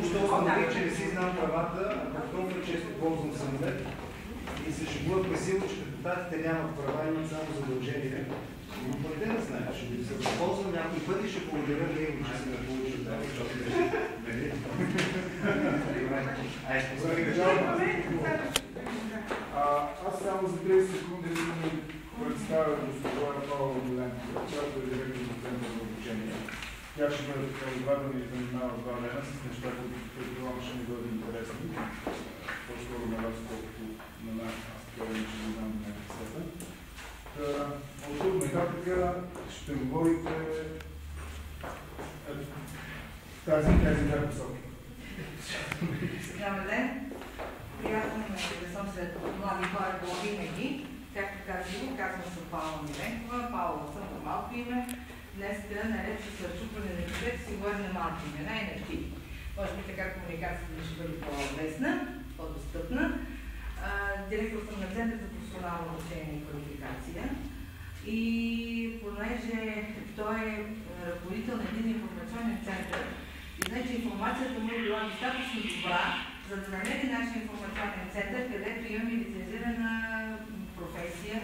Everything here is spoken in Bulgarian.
току-що установих, че не си знам правата, а толкова често ползвам самолет и се шегувах безсилно, че депутатите нямат права, имат само задължения. Но бъде да знаеш, ще се възползвам някой път и ще благодаря да им, че се ме получи от тази, защото беше. Аз само за 30 секунди да ми представя госпожа Павла Голенко, която е директор на център за обучение. Тя ще бъде предавателна и занимава 2 дена с неща, които предполагам ще ми бъдат интересни. По-скоро на вас, колкото на нас, аз така не ще не знам до някаква степен. От тук нататък ще говорите тази две посоки. Добър ден! Приятно ме да съм след млади хора по винаги. Както казвам съм Павла Миленкова, Павла съм на малко име. Днес наред с разчупване на човек си говорим на малки имена и на птици. Може би така комуникацията ще бъде по-лесна, по-достъпна. Директор съм на Център за професионално обучение и квалификация. И понеже той е ръководител на един информационен център, и значи информацията му е била достатъчно добра, за да намери нашия информационен център, където имаме лицензирана професия,